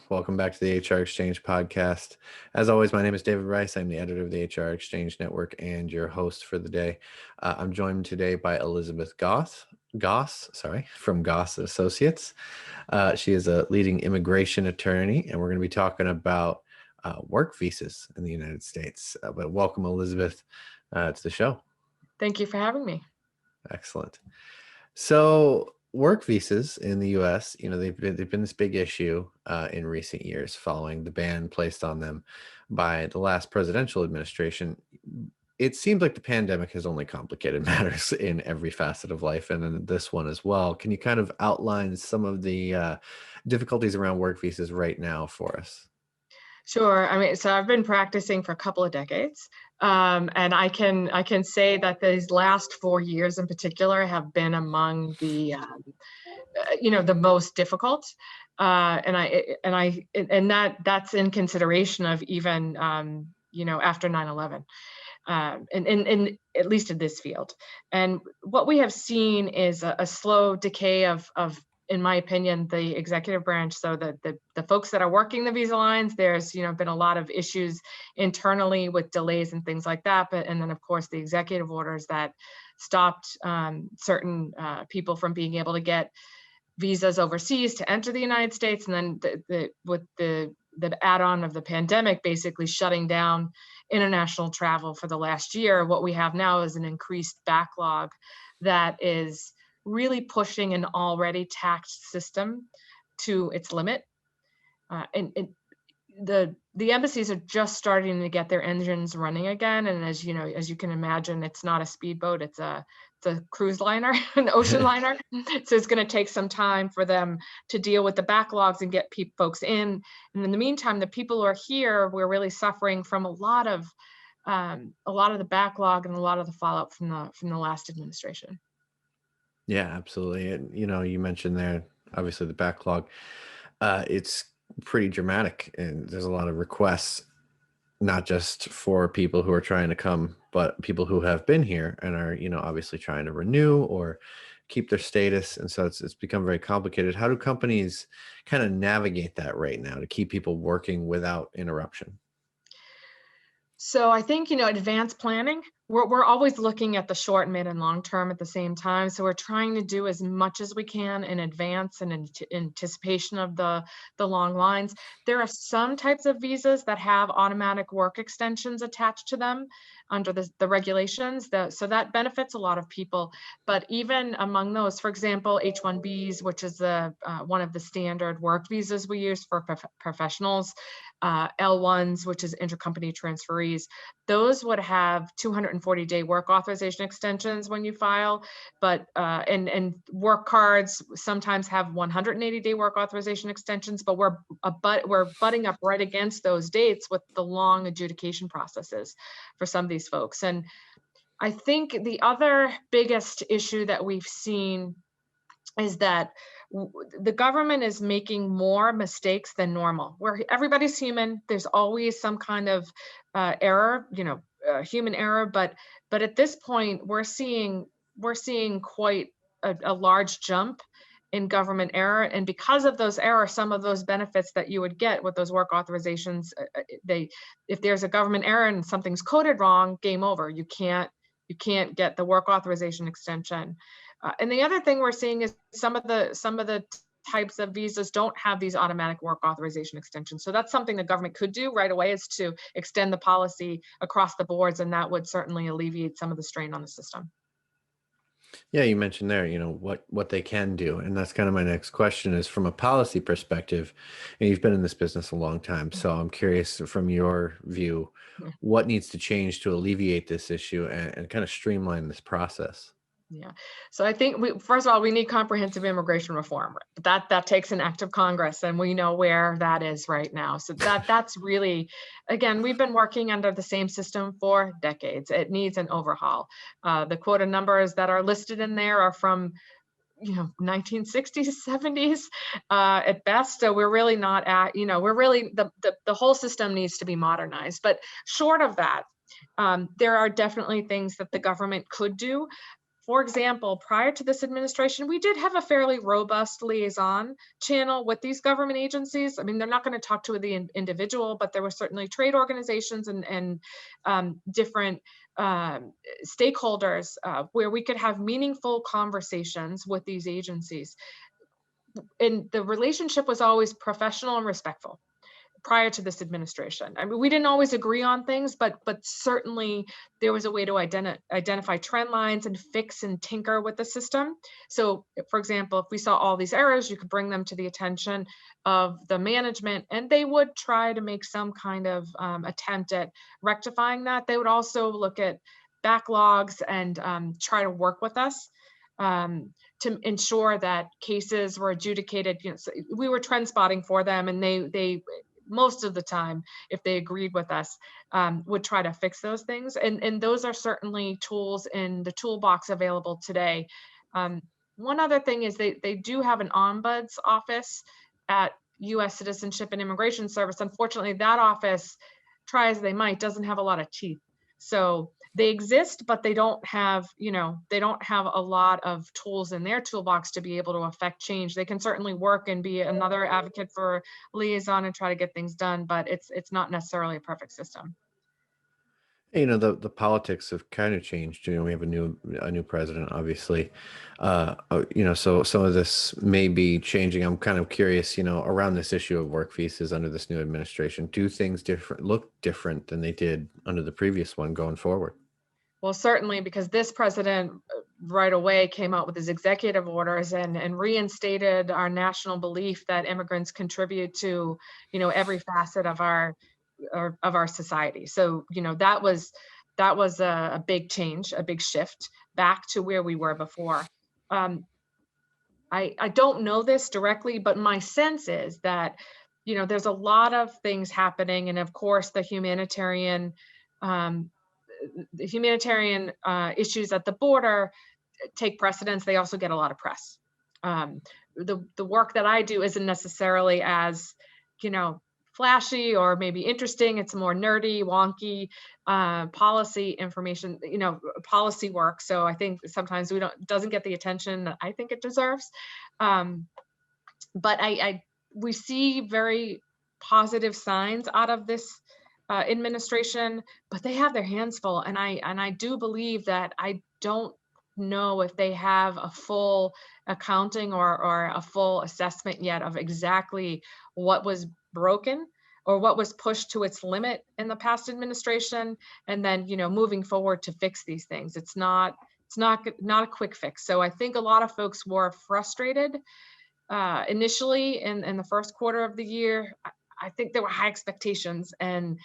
Welcome back to the HR Exchange podcast. As always, my name is David Rice. I'm the editor of the HR Exchange Network and your host for the day. I'm joined today by Elizabeth Goss, from Goss Associates. She is a leading immigration attorney, and we're going to be talking about work visas in the United States. But welcome, Elizabeth, to the show. Thank you for having me. Excellent. So work visas in the U.S., they've been this big issue in recent years following the ban placed on them by the last presidential administration. It seems like the pandemic has only complicated matters in every facet of life, and in this one as well. Can you kind of outline some of the difficulties around work visas right now for us? Sure. So I've been practicing for a couple of decades, and I can say that these last 4 years in particular have been among the the most difficult, and that's in consideration of even after 9/11. In at least in this field, and what we have seen is a slow decay of, in my opinion, the executive branch. So the folks that are working the visa lines, there's been a lot of issues internally with delays and things like that. And then of course the executive orders that stopped certain people from being able to get visas overseas to enter the United States, and then with the add-on of the pandemic basically shutting down international travel for the last year. What we have now is an increased backlog that is really pushing an already taxed system to its limit. And the embassies are just starting to get their engines running again. And as you can imagine, it's not a speedboat, it's a cruise liner, an ocean liner. So it's going to take some time for them to deal with the backlogs and get folks in. And in the meantime, the people who are here, we're really suffering from a lot of the backlog and a lot of the fallout from the last administration. Yeah, absolutely. And you mentioned there, obviously the backlog. It's pretty dramatic, and there's a lot of requests, not just for people who are trying to come, but people who have been here and are, obviously trying to renew or keep their status. And so it's become very complicated. How do companies kind of navigate that right now to keep people working without interruption? So I think, advanced planning, we're always looking at the short, mid, and long term at the same time. So we're trying to do as much as we can in advance and in anticipation of the long lines. There are some types of visas that have automatic work extensions attached to them under the regulations, so that benefits a lot of people. But even among those, for example, H-1Bs, which is one of the standard work visas we use for professionals, L1s, which is intercompany transferees, those would have 240-day work authorization extensions when you file, but and work cards sometimes have 180-day work authorization extensions, but we're butting up right against those dates with the long adjudication processes for some of these folks. And I think the other biggest issue that we've seen is that the government is making more mistakes than normal. Where everybody's human, there's always some kind of error, human error. But at this point, we're seeing quite a large jump in government error, and because of those errors, some of those benefits that you would get with those work authorizations, if there's a government error and something's coded wrong, game over. You can't get the work authorization extension. And the other thing we're seeing is some of the types of visas don't have these automatic work authorization extensions. So that's something the government could do right away, is to extend the policy across the boards, and that would certainly alleviate some of the strain on the system. Yeah, you mentioned there, what they can do. And that's kind of my next question is, from a policy perspective, and you've been in this business a long time. So I'm curious, from your view, what needs to change to alleviate this issue and kind of streamline this process? Yeah. So I think first of all, we need comprehensive immigration reform. That takes an act of Congress, and we know where that is right now. So that's really, again, we've been working under the same system for decades. It needs an overhaul. The quota numbers that are listed in there are from 1960s, 70s at best. So we're really not at, we're really, the whole system needs to be modernized. But short of that, there are definitely things that the government could do. for example, prior to this administration, we did have a fairly robust liaison channel with these government agencies. I mean, they're not going to talk to the individual, but there were certainly trade organizations and different stakeholders where we could have meaningful conversations with these agencies. And the relationship was always professional and respectful prior to this administration. I mean, we didn't always agree on things, but certainly there was a way to identify trend lines and fix and tinker with the system. So, for example, if we saw all these errors, you could bring them to the attention of the management, and they would try to make some kind of attempt at rectifying that. They would also look at backlogs and try to work with us. To ensure that cases were adjudicated, so we were trend spotting for them, and they most of the time, if they agreed with us, would try to fix those things. And those are certainly tools in the toolbox available today. One other thing is they do have an ombuds office at U.S. Citizenship and Immigration Service. Unfortunately, that office, try as they might, doesn't have a lot of teeth. So they exist, but they don't have, they don't have a lot of tools in their toolbox to be able to affect change. They can certainly work and be another advocate for liaison and try to get things done, but it's not necessarily a perfect system. The politics have kind of changed. We have a new president, obviously. So some of this may be changing. I'm kind of curious, around this issue of work visas under this new administration. Do things look different than they did under the previous one going forward? Well, certainly, because this president right away came out with his executive orders and reinstated our national belief that immigrants contribute to, every facet of our society. So, that was a big change, a big shift back to where we were before. Um, I don't know this directly, but my sense is that, there's a lot of things happening, and of course, um, the humanitarian issues at the border take precedence. They also get a lot of press. Um, the work that I do isn't necessarily as, flashy or maybe interesting. It's more nerdy, wonky policy information, policy work. So I think sometimes doesn't get the attention that I think it deserves. Um, but we see very positive signs out of this administration, but they have their hands full, and I do believe that I don't know if they have a full accounting or a full assessment yet of exactly what was broken or what was pushed to its limit in the past administration, and then moving forward to fix these things. It's not a quick fix. So I think a lot of folks were frustrated initially in the first quarter of the year. I think there were high expectations, and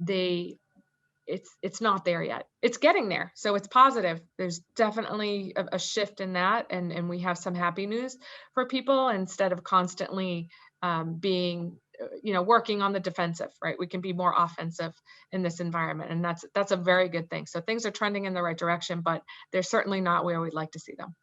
it's not there yet. It's getting there, so it's positive. There's definitely a shift in that, and we have some happy news for people instead of constantly being working on the defensive, right? We can be more offensive in this environment, and that's a very good thing. So things are trending in the right direction, but they're certainly not where we'd like to see them.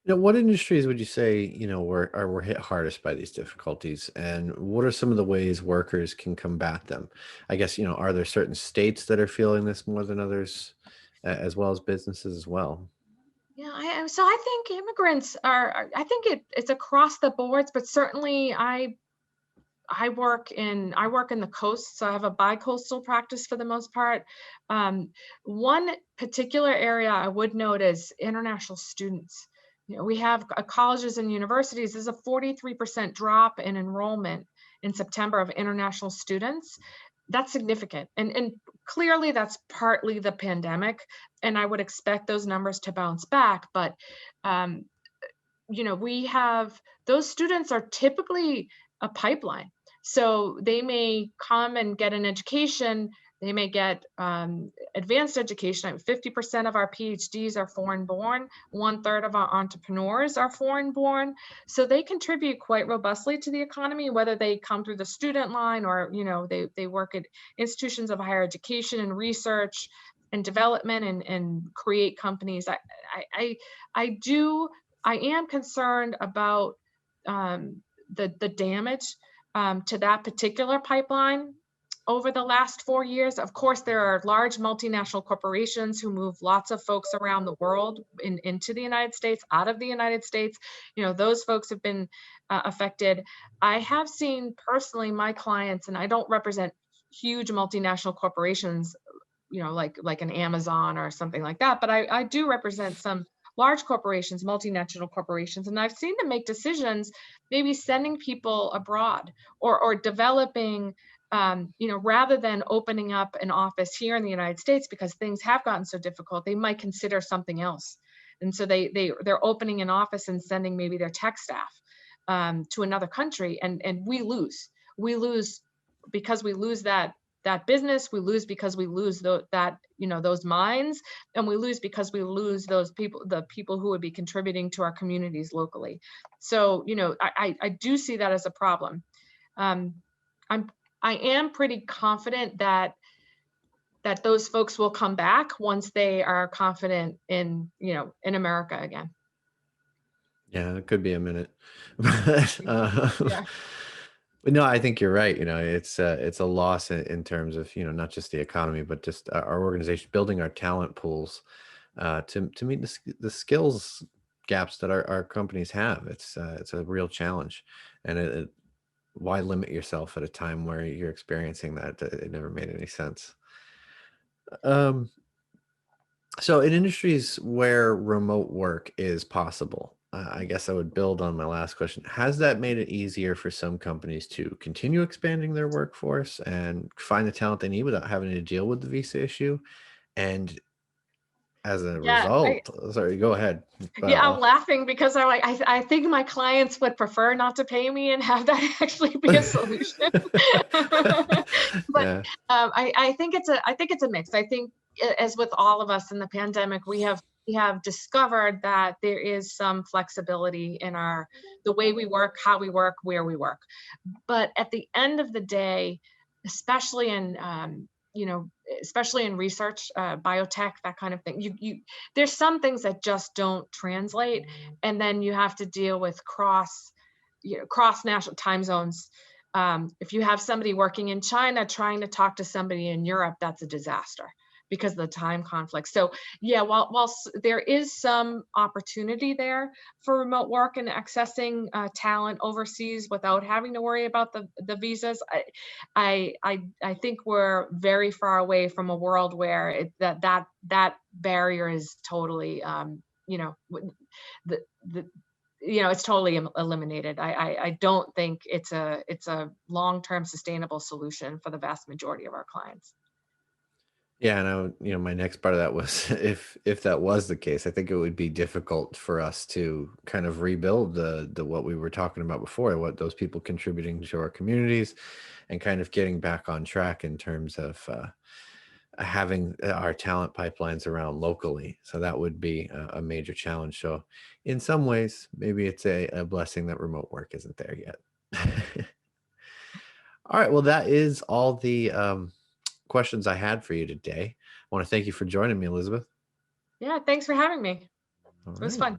What industries would you say, were hit hardest by these difficulties, and what are some of the ways workers can combat them? I guess, are there certain states that are feeling this more than others, as well as businesses as well? Yeah, so I think immigrants I think it's across the boards, but certainly I work in the coast, so I have a bi-coastal practice for the most part. One particular area I would note is international students. We have colleges and universities. There's a 43% drop in enrollment in September of international students. That's significant, and clearly that's partly the pandemic, and I would expect those numbers to bounce back. But um, we have those students are typically a pipeline. So they may come and get an education. They may get advanced education. 50% of our PhDs are foreign born. 1/3 of our entrepreneurs are foreign born. So they contribute quite robustly to the economy, whether they come through the student line or they work at institutions of higher education and research and development and create companies. I do I am concerned about the damage to that particular pipeline. over the last 4 years. Of course, there are large multinational corporations who move lots of folks around the world into the United States, out of the United States. Those folks have been affected. I have seen personally my clients, and I don't represent huge multinational corporations, like an Amazon or something like that. But I do represent some large corporations, multinational corporations, and I've seen them make decisions, maybe sending people abroad or developing, rather than opening up an office here in the United States because things have gotten so difficult, they might consider something else. And so they're opening an office and sending maybe their tech staff to another country, and we lose because we lose that business, we lose because we lose those minds, and we lose because we lose those people, the people who would be contributing to our communities locally. So I do see that as a problem. um, I am pretty confident that those folks will come back once they are confident in America again. Yeah, it could be a minute. But, Yeah. but no, I think you're right. It's a loss in terms of, not just the economy, but just our organization building our talent pools to meet the skills gaps that our companies have. It's a real challenge, and why limit yourself at a time where you're experiencing that? It never made any sense. Um, so in industries where remote work is possible, I guess I would build on my last question. Has that made it easier for some companies to continue expanding their workforce and find the talent they need without having to deal with the visa issue? And as a Yeah, result, sorry, go ahead. yeah, I'm Uh, laughing because I think my clients would prefer not to pay me and have that actually be a solution. But yeah, I think it's a mix. I think, as with all of us in the pandemic, we have discovered that there is some flexibility in the way we work, how we work, where we work. But at the end of the day, especially in especially in research, biotech, that kind of thing, you there's some things that just don't translate, and then you have to deal with cross national time zones. If you have somebody working in China trying to talk to somebody in Europe, that's a disaster because of the time conflict. So yeah, while there is some opportunity there for remote work and accessing talent overseas without having to worry about the visas, I think we're very far away from a world where that barrier is totally, the the it's totally eliminated. I don't think it's a long-term sustainable solution for the vast majority of our clients. yeah, and my next part of that was if that was the case, I think it would be difficult for us to kind of rebuild the what we were talking about before, what those people contributing to our communities, and kind of getting back on track in terms of having our talent pipelines around locally. So that would be a major challenge. So in some ways, maybe it's a blessing that remote work isn't there yet. All right. Well, that is all the questions I had for you today. I want to thank you for joining me, Elizabeth. Yeah, thanks for having me. All It was right. fun.